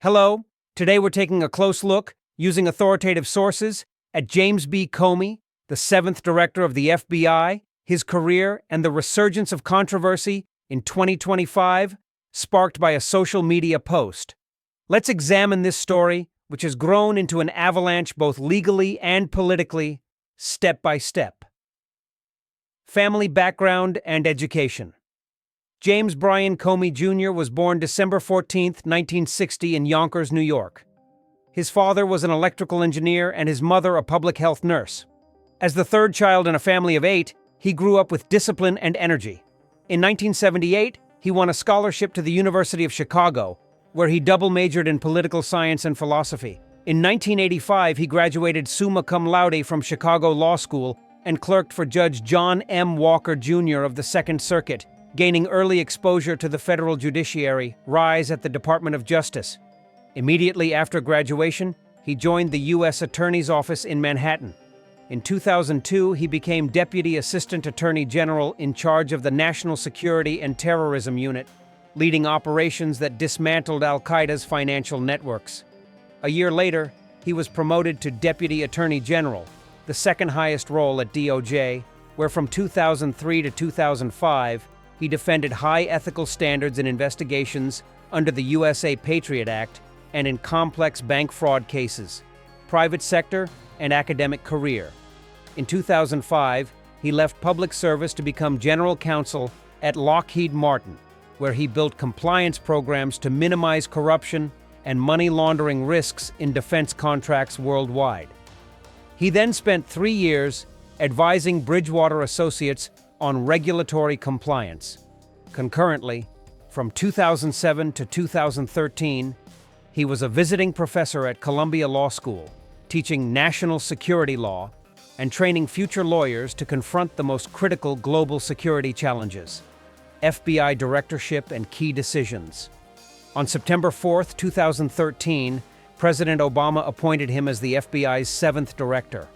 Hello, today we're taking a close look, using authoritative sources, at James B. Comey, the seventh director of the FBI, his career, and the resurgence of controversy in 2025, sparked by a social media post. Let's examine this story, which has grown into an avalanche both legally and politically, step by step. Family background and education. James Bryan Comey Jr. was born December 14, 1960 in Yonkers, New York. His father was an electrical engineer and his mother a public health nurse. As the third child in a family of 8, he grew up with discipline and energy. In 1978, he won a scholarship to the University of Chicago, where he double-majored in political science and philosophy. In 1985, he graduated summa cum laude from Chicago Law School and clerked for Judge John M. Walker Jr. of the Second Circuit, gaining early exposure to the federal judiciary, rise at the Department of Justice. Immediately after graduation, he joined the U.S. Attorney's Office in Manhattan. In 2002, he became Deputy Assistant Attorney General in charge of the National Security and Terrorism Unit, leading operations that dismantled al-Qaeda's financial networks. A year later, he was promoted to Deputy Attorney General, the second highest role at DOJ, where from 2003 to 2005, he defended high ethical standards in investigations under the USA Patriot Act and in complex bank fraud cases, private sector, and academic career. In 2005, he left public service to become general counsel at Lockheed Martin, where he built compliance programs to minimize corruption and money laundering risks in defense contracts worldwide. He then spent 3 years advising Bridgewater Associates on regulatory compliance. Concurrently, from 2007 to 2013, he was a visiting professor at Columbia Law School, teaching national security law and training future lawyers to confront the most critical global security challenges, FBI directorship and key decisions. On September 4, 2013, President Obama appointed him as the FBI's 7th director.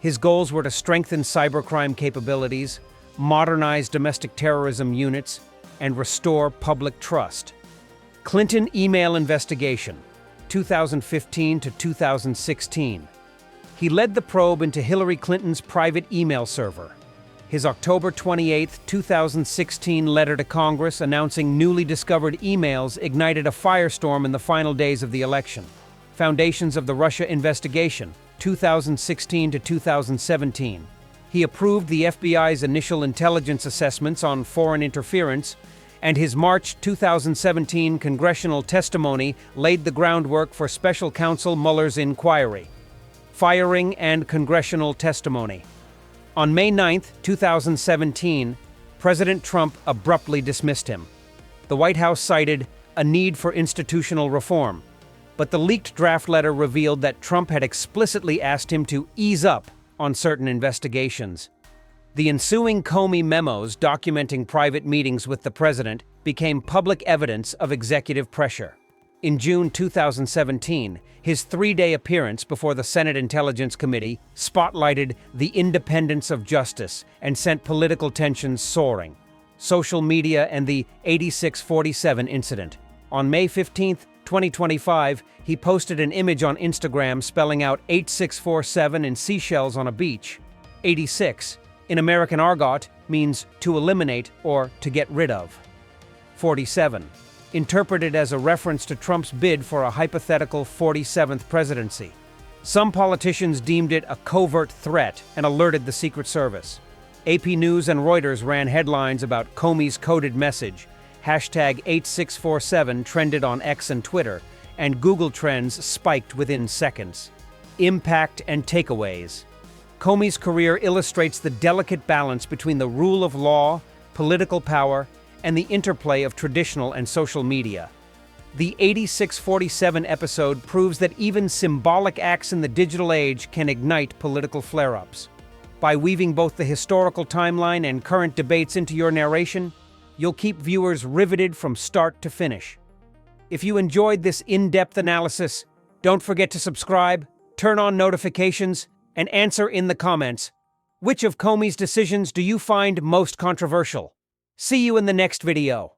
His goals were to strengthen cybercrime capabilities, modernize domestic terrorism units, and restore public trust. Clinton email investigation, 2015 to 2016. He led the probe into Hillary Clinton's private email server. His October 28, 2016 letter to Congress announcing newly discovered emails ignited a firestorm in the final days of the election. Foundations of the Russia investigation, 2016 to 2017. He approved the FBI's initial intelligence assessments on foreign interference, and his March 2017 congressional testimony laid the groundwork for Special Counsel Mueller's inquiry. Firing and congressional testimony. On May 9, 2017, President Trump abruptly dismissed him. The White House cited a need for institutional reform, but the leaked draft letter revealed that Trump had explicitly asked him to ease up on certain investigations. The ensuing Comey memos documenting private meetings with the president became public evidence of executive pressure. In June 2017, his 3-day appearance before the Senate Intelligence Committee spotlighted the independence of justice and sent political tensions soaring. Social media and the 8647 incident. On May 15, 2025, he posted an image on Instagram spelling out 8647 in seashells on a beach. 86, in American argot, means to eliminate or to get rid of. 47, interpreted as a reference to Trump's bid for a hypothetical 47th presidency. Some politicians deemed it a covert threat and alerted the Secret Service. AP News and Reuters ran headlines about Comey's coded message. Hashtag 8647 trended on X and Twitter, and Google Trends spiked within seconds. Impact and takeaways. Comey's career illustrates the delicate balance between the rule of law, political power, and the interplay of traditional and social media. The 8647 episode proves that even symbolic acts in the digital age can ignite political flare-ups. By weaving both the historical timeline and current debates into your narration, you'll keep viewers riveted from start to finish. If you enjoyed this in-depth analysis, don't forget to subscribe, turn on notifications, and answer in the comments. Which of Comey's decisions do you find most controversial? See you in the next video.